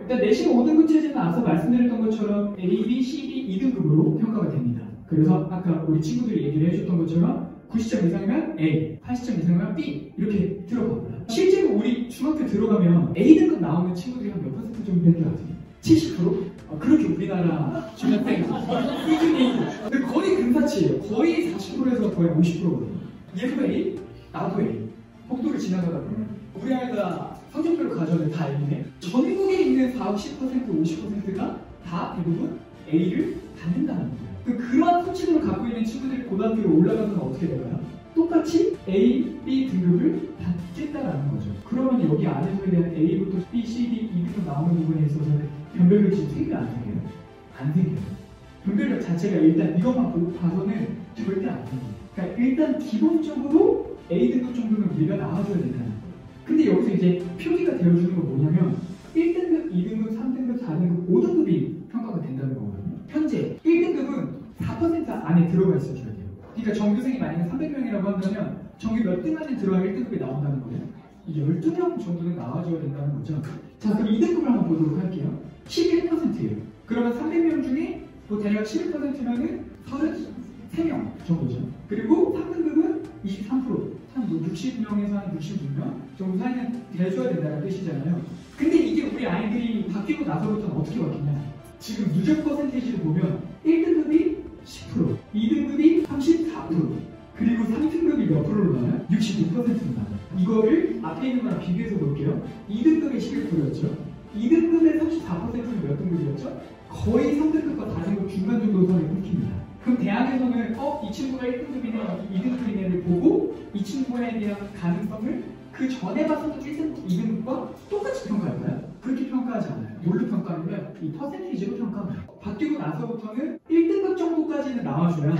일단 내신 5등급 체제는 앞서 말씀드렸던 것처럼 A, B, C, D 2등급으로 평가가 됩니다. 그래서 아까 우리 친구들이 얘기를 해줬던 것처럼 90점 이상이면 A, 80점 이상이면 B 이렇게 들어갑니다. 실제로 우리 중학교 들어가면 A등급 나오는 친구들이 한 몇 퍼센트 정도 되는 게 아세요? 70%? 그렇게 우리나라 중학생 꾸준히 근데 거의 근사치예요. 거의 40%에서 거의 50%거든요. 얘도 A, 나도 A. 복도를 지나가다 보면 우리 아이가 성적표를 가져오면 다 A네. 전국에 있는 40, 10%, 50%가 다 대부분 A를 받는다는 거예요. 그러한 수치를 갖고 있는 친구들이 고등학교로 올라가면 어떻게 될까요? 똑같이 A, B 등급을 받겠다라는 거죠. 그러면 여기 안에서 대한 A부터 B, C, D, E부터 나오는 부분에 있어서는 변별력이 지금 생겨요? 안 생겨요? 안 생겨요. 변별력 자체가 일단 이것만 보고 봐서는 절대 안 생겨요. 그러니까 일단 기본적으로 A등급 정도는 우리가 나와줘야 된다는 거예요. 근데 여기서 이제 표기가 되어주는 건 뭐냐면 1등급, 2등급, 3등급, 4등급, 5등급이 평가가 된다는 거거든요. 현재 1등급은 4% 안에 들어가 있어줘야 돼요. 그러니까 전교생이 만약에 300명이라고 한다면 전교 몇 등 안에 들어야 1등급이 나온다는 거예요. 이 12명 정도는 나와줘야 된다는 거죠. 자, 그럼 2등급을 한번 보도록 할게요. 11%예요. 그러면 300명 중에 뭐 대략 11%면은 33명 정도죠. 그리고 3등급은 23%. 한 60명에서 한 66명 정도 사이는 돼줘야 된다는 뜻이잖아요. 근데 이게 우리 아이들이 바뀌고 나서부터는 어떻게 바뀌냐? 지금 누적 퍼센테이지를 보면 1등급이 10%, 2등급이 34%, 그리고 3등급이 몇 프로로 나와요? 66%로 나와요. 이거를 앞에 있는 거랑 비교해서 볼게요. 2등급이 11%였죠. 2등급의 34%는 몇 등급이었죠? 거의 3등급과 4등급 중간 정도 선에 끊깁니다. 그럼 대학에서는 이 친구가 1등급이네, 2등급이네를 보고 이 친구에 대한 가능성을 그 전에 봤었던 1등급, 2등급과 똑같이 평가할까요? 그렇게 평가하지 않아요. 뭘로 평가하냐면 이 퍼센테이지로 평가합니다. 바뀌고 나서부터는 1등급 정도까지는 나와줘야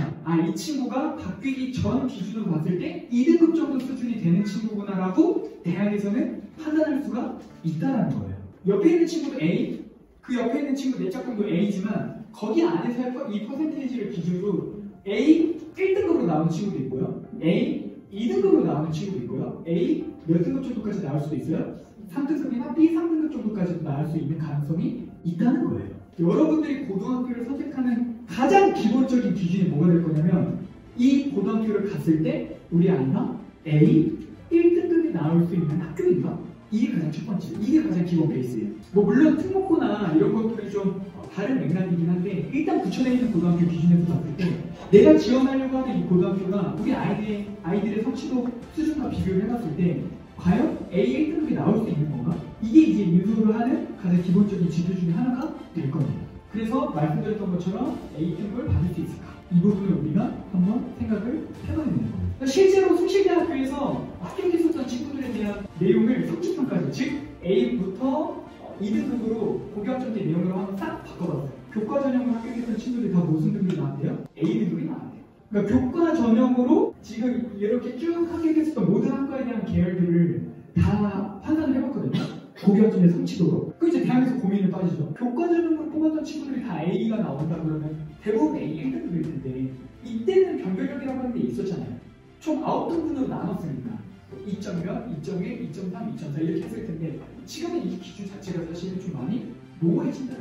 이 친구가 바뀌기 전 기준으로 봤을 때 2등급 정도 수준이 되는 친구구나라고 대학에서는 판단할 수가 있다는 거예요. 옆에 있는 친구도 A, 그 옆에 있는 친구 내 짝꿍도 A지만 거기 안에서 이 퍼센테이지를 기준으로 A 1등급으로 나오는 친구도 있고요. A 2등급으로 나오는 친구도 있고요. A 몇 등급 정도까지 나올 수도 있어요. 3등급이나 B 3등급 정도까지 나올 수 있는 가능성이 있다는 거예요. 여러분들이 고등학교를 선택하는 가장 기본적인 기준이 뭐가 될 거냐면 이 고등학교를 갔을 때 우리 아이가 A 1등급이 나올 수 있는 학교인가? 이게 가장 첫 번째, 이게 가장 기본 베이스예요. 뭐 물론 특목고나 이런 것들이 좀 다른 맥락이긴 한데 일단 부천에 있는 고등학교 기준에서 봤을 때 내가 지원하려고 하는 이 고등학교가 우리 아이들의 성취도 수준과 비교를 해봤을 때 과연 A 1등급이 나올 수 있는 건가? 이게 이제 인수를 하는 가장 기본적인 지표 중에 하나가 될 겁니다. 그래서 말씀드렸던 것처럼 A 등급을 받을 수 있을까? 이 부분을 우리가 한번 생각을 해봐야 되는 겁니다. 실제로 숭실대학교에서 합격했었던 친구들에 대한 내용을 성취평가죠. 즉 A부터 2등급으로 고교학점제 내용으로 한번 싹 바꿔봤어요. 교과 전형으로 합격했던 친구들이 다 무슨 등급이 나왔대요? A등급이 나왔대요. 그러니까 교과 전형으로 지금 이렇게 쭉 합격했었던 모든 학과에 대한 계열들을 다 판단을 해봤거든요. 고교학점제 성취도로. 그 이제 대학에서 고민을 빠지죠. 교과 전형으로 뽑았던 친구들이 다 A가 나온다 그러면 대부분 A 1등급일 텐데 이때는 변별력이라고 하는 게 있었잖아요. 총 9등분으로 나눴으니까 2.몇, 2.1, 2.3, 2.4 이렇게 했을 텐데 지금은 이 기준 자체가 사실은 좀 많이 모호해진다.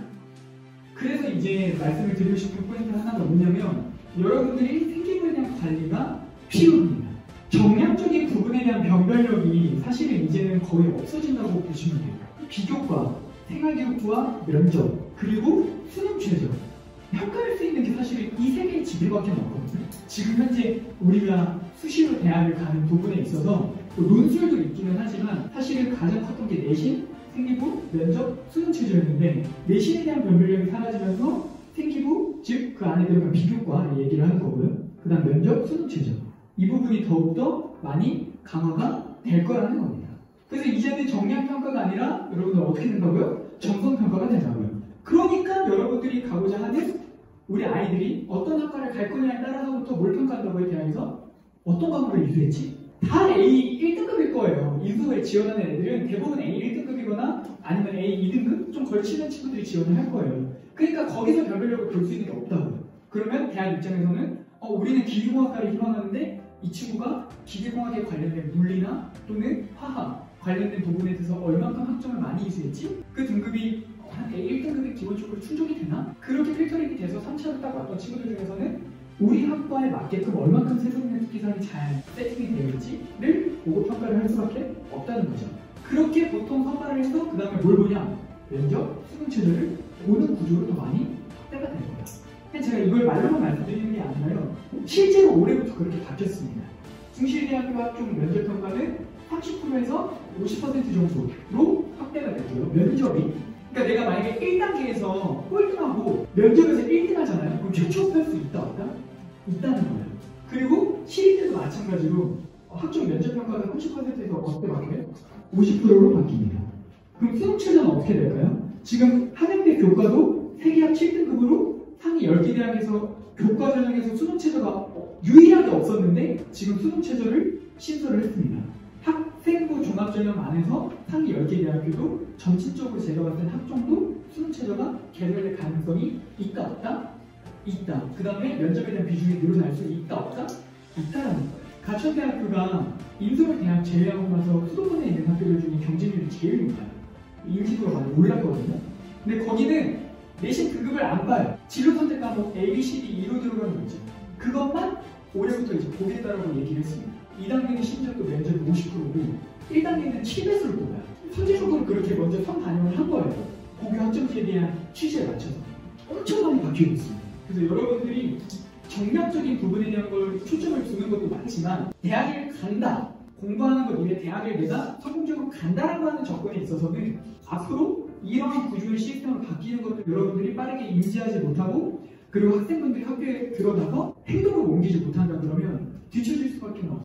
그래서 이제 말씀을 드리고 싶은 포인트 하나가 뭐냐면 여러분들이 생기부에 대한 관리가 필요합니다. 정량적인 부분에 대한 변별력이 사실은 이제는 거의 없어진다고 보시면 돼요. 비교과, 생활기록부와 면접, 그리고 수능 최저 평가할 수 있는 게 사실 이 세 개의 지표밖에 없거든요. 지금 현재 우리가 수시로 대학을 가는 부분에 있어서 논술도 있기는 하지만 사실은 가장 컸던 게 내신, 생기부, 면접, 수능 최저였는데 내신에 대한 변별력이 사라지면서 생기부, 즉 그 안에 들어간 비교과 얘기를 하는 거고요. 그 다음 면접, 수능 최저 이 부분이 더욱더 많이 강화가 될 거라는 겁니다. 그래서 이제는 정량평가가 아니라 여러분들 어떻게 된다고요? 정성평가가 된다고요. 그러니까 여러분들이 가고자 하는 우리 아이들이 어떤 학과를 갈 거냐에 따라서부터 뭘 평가한다고요? 대학에서 어떤 과목을 인수했지? 다 A 1등급일 거예요. 인수에 지원하는 애들은 대부분 A 1등급이거나 아니면 A 2등급 좀 걸치는 친구들이 지원을 할 거예요. 그러니까 거기서 변별력을 볼 수 있는 게 없다고요. 그러면 대학 입장에서는 우리는 기계공학과를 희망하는데 이 친구가 기계공학에 관련된 물리나 또는 화학 관련된 부분에 대해서 얼만큼 학점을 많이 인수했지? 그 등급이 한 기본적으로 충족이 되나? 그렇게 필터링이 돼서 3차로 딱 왔던 친구들 중에서는 우리 학과에 맞게끔 얼만큼 세종의 특기사항이 잘 세팅이 되어 있지를 보고 평가를 할 수밖에 없다는 거죠. 그렇게 보통 선발을 해서 그 다음에 뭘 보냐? 면접, 수능 최저를 보는 구조로 더 많이 확대가 되는 거예요. 제가 이걸 말로만 말씀드리는 게 아니라요. 실제로 올해부터 그렇게 바뀌었습니다. 숭실대학교 합격 면접 평가는 30%에서 50% 정도로 확대가 됐고요. 면접이. 그러니까 내가 만약에 1단계에서 꼴등하고 면접에서 1등 하잖아요. 그럼 최초할 수 있다 없다? 있다는 거예요. 그리고 실기 때도 마찬가지로 합격 면접 평가가 30%에서 어떻게 바뀌어요? 50%로 바뀝니다. 그럼 수능 최저는 어떻게 될까요? 지금 한양대 교과도 세계학 7등급으로 상위 10개 대학에서 교과 전형에서 수능 최저가 유일하게 없었는데 지금 수능 최저를 신설을 했습니다. 학생부 종합전형 안에서 상위 10개 대학교도 전체적으로 제가 봤을 때 학종도 수능 최저가 개설될 가능성이 있다 없다? 있다. 그 다음에 면접에 대한 비중이 늘어날 수 있다 없다? 있다라는 거예요. 가천대학교가 인서울 대학 제외하고 나서 수도권에 있는 학교들 중에 경쟁률이 제일 높아요. 인지도가 많이 올랐거든요. 근데 거기는 내신 등급을 안 봐요. 진로 선택 과목 A, B, C, D, E로 들어가는 거 있죠. 그것만 올해부터 이제 보겠다라고 얘기를 했습니다. 2단계는 심지어 또 면접이 50%고 1단계는 7배수를 뽑아요. 선제적으로 그렇게 먼저 선반영을 한 거예요. 고교 학점제에 대한 취지에 맞춰서 엄청 많이 바뀌고 있습니다. 그래서 여러분들이 정략적인 부분에 대한 걸 초점을 두는 것도 많지만 대학을 간다, 공부하는 것 이외에 대학을 내가 성공적으로 간다라고 하는 접근에 있어서는 앞으로 이러한 구조의 시스템으로 바뀌는 것을 여러분들이 빠르게 인지하지 못하고 그리고 학생분들이 학교에 들어가서 행동을 옮기지 못한다 그러면 뒤처질 수밖에 없어요.